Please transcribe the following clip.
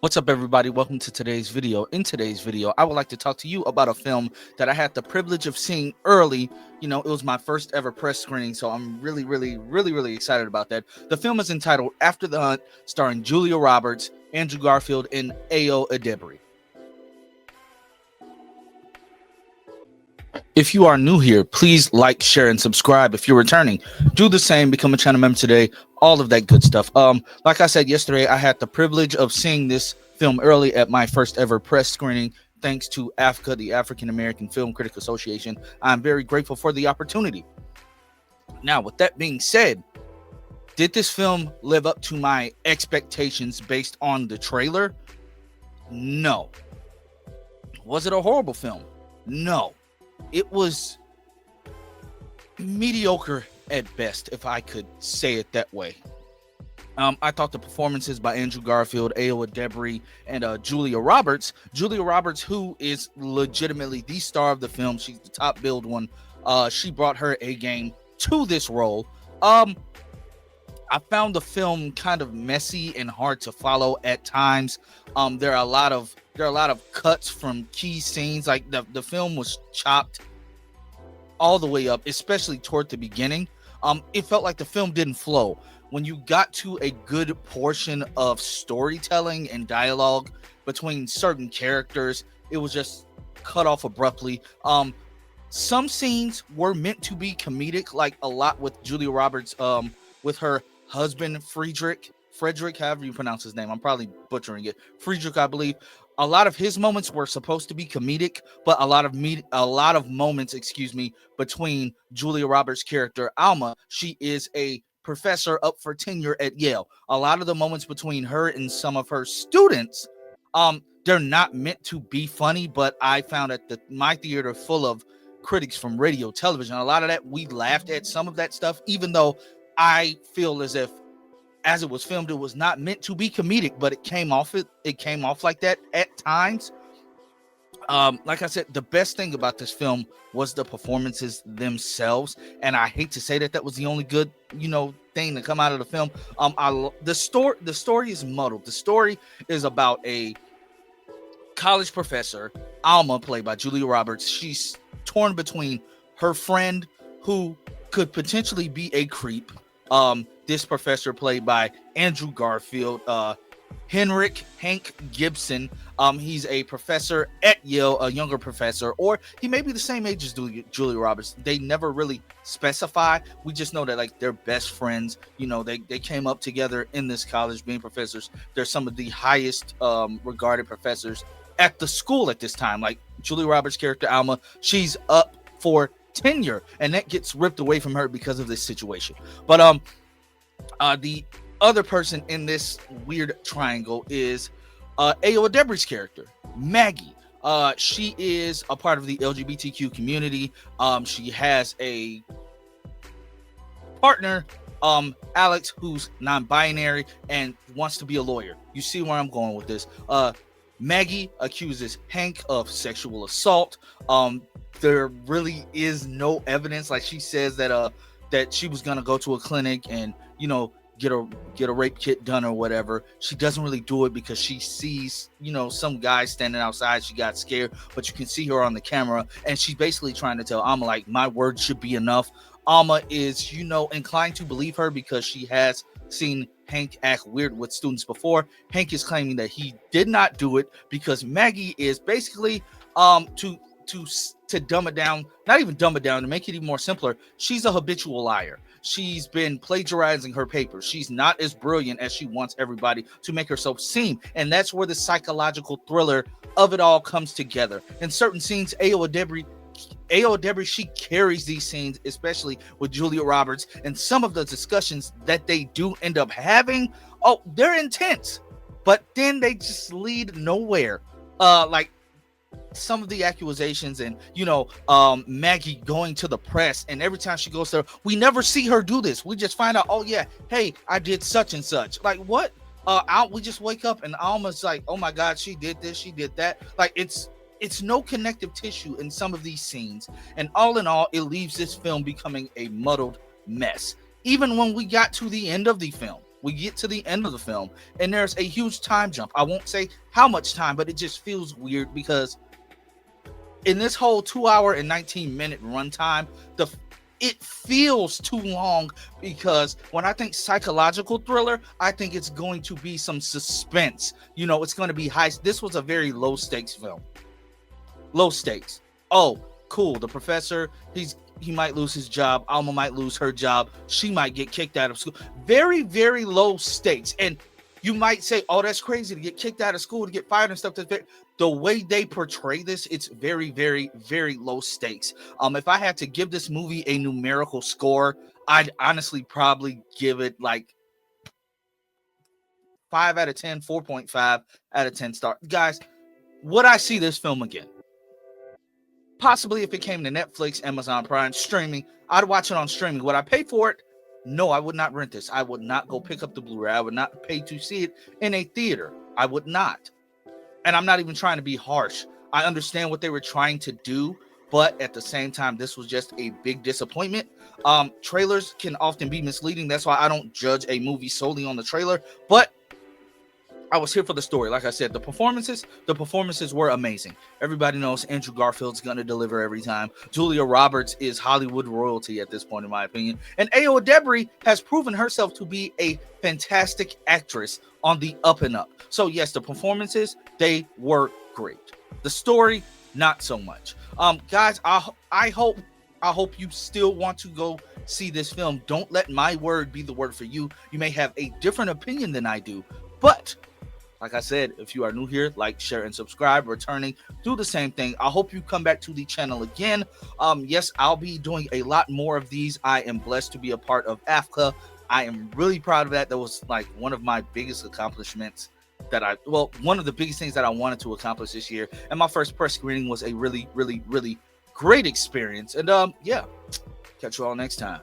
What's up, everybody? Welcome to today's video. In today's video, I would like to talk to you about a film that I had the privilege of seeing early. It was my first ever press screening, so I'm really excited about that. The film is entitled After the Hunt, starring Julia Roberts, Andrew Garfield, and Ayo Edebiri. If you are new here, please like, share, and subscribe. If you're returning, do the same. Become a channel member today. All of that good stuff. Like I said yesterday, I had the privilege of seeing this film early at my first ever press screening, thanks to AFCA, the African American Film Critic Association. I'm very grateful for the opportunity. Now, with that being said, did this film live up to my expectations based on the trailer? No. Was it a horrible film? No. It was mediocre at best, if I could say it that way. I thought the performances by Andrew Garfield, Ayo Edebiri, and Julia Roberts, who is legitimately the star of the film, she's the top billed one. She brought her A game to this role. I found the film kind of messy and hard to follow at times. There are a lot of cuts from key scenes. Like the film was chopped all the way up, especially toward the beginning. It felt like the film didn't flow. When you got to a good portion of storytelling and dialogue between certain characters, it was just cut off abruptly. Some scenes were meant to be comedic, like a lot with Julia Roberts, with her husband Frederick, however you pronounce his name. I'm probably butchering it. Frederick, I believe. A lot of his moments were supposed to be comedic, but a lot of moments, between Julia Roberts' character Alma. She is a professor up for tenure at Yale. A lot of the moments between her and some of her students, they're not meant to be funny, but I found at my theater full of critics from radio, television, a lot of that we laughed at some of that stuff, even though I feel as if, as it was filmed, it was not meant to be comedic, but it came off like that at times. Like I said, the best thing about this film was the performances themselves, and I hate to say that was the only good, thing to come out of the film. The story is muddled. The story is about a college professor, Alma, played by Julia Roberts. She's torn between her friend, who could potentially be a creep. This professor, played by Andrew Garfield, Hank Gibson. He's a professor at Yale, a younger professor, or he may be the same age as Julia Roberts. They never really specify. We just know that they're best friends. They came up together in this college being professors. They're some of the highest regarded professors at the school at this time. Like Julia Roberts' character Alma, she's up for tenure, and that gets ripped away from her because of this situation. But the other person in this weird triangle is Ayo Edebiri's character, Maggie. She is a part of the LGBTQ community. She has a partner, Alex, who's non-binary and wants to be a lawyer. You see where I'm going with this. Maggie accuses Hank of sexual assault. There really is no evidence. Like, she says that she was gonna go to a clinic and get a rape kit done or whatever. She doesn't really do it because she sees some guy standing outside. She got scared, but you can see her on the camera, and she's basically trying to tell Alma, like, my word should be enough. Alma is inclined to believe her because she has seen Hank act weird with students before. Hank is claiming that he did not do it because Maggie is basically to dumb it down, not even dumb it down, to make it even more simpler, she's a habitual liar. She's been plagiarizing her papers. She's not as brilliant as she wants everybody to make herself seem. And that's where the psychological thriller of it all comes together. In certain scenes, Ayo Edebiri, she carries these scenes, especially with Julia Roberts. And some of the discussions that they do end up having, they're intense. But then they just lead nowhere. Like some of the accusations and Maggie going to the press, and every time she goes there, we never see her do this. We just find out, oh yeah, hey, I did such and such. Like, what? We just wake up and Alma's like, oh my god, she did this, she did that. Like, it's no connective tissue in some of these scenes, and all in all, it leaves this film becoming a muddled mess. Even when we got to the end of the film, We get to the end of the film, and there's a huge time jump. I won't say how much time, but it just feels weird because in this whole 2 hour and 19-minute runtime, it feels too long, because when I think psychological thriller, I think it's going to be some suspense. It's going to be high. This was a very low stakes film. Low stakes. Oh, cool. The professor, he might lose his job. Alma might lose her job. She might get kicked out of school. Very, very low stakes. And you might say, oh, that's crazy to get kicked out of school, to get fired and stuff. The way they portray this, it's very, very, very low stakes. If I had to give this movie a numerical score, I'd honestly probably give it like 5 out of 10, 4.5 out of 10 stars. Guys, would I see this film again? Possibly if it came to Netflix, Amazon Prime, streaming. I'd watch it on streaming. Would I pay for it? No, I would not rent this. I would not go pick up the Blu-ray. I would not pay to see it in a theater. I would not. And I'm not even trying to be harsh. I understand what they were trying to do, but at the same time, this was just a big disappointment. Trailers can often be misleading. That's why I don't judge a movie solely on the trailer. But I was here for the story. Like I said, the performances were amazing. Everybody knows Andrew Garfield's going to deliver every time. Julia Roberts is Hollywood royalty at this point, in my opinion. And Ayo Edebiri has proven herself to be a fantastic actress on the up and up. So yes, the performances, they were great. The story, not so much. Guys, I hope you still want to go see this film. Don't let my word be the word for you. You may have a different opinion than I do, but like I said, if you are new here, like, share, and subscribe. Returning, do the same thing. I hope you come back to the channel again. Yes, I'll be doing a lot more of these. I am blessed to be a part of AFCA. I am really proud of that. That was like one of my biggest accomplishments one of the biggest things that I wanted to accomplish this year. And my first press screening was a really, really, really great experience. And yeah, catch you all next time.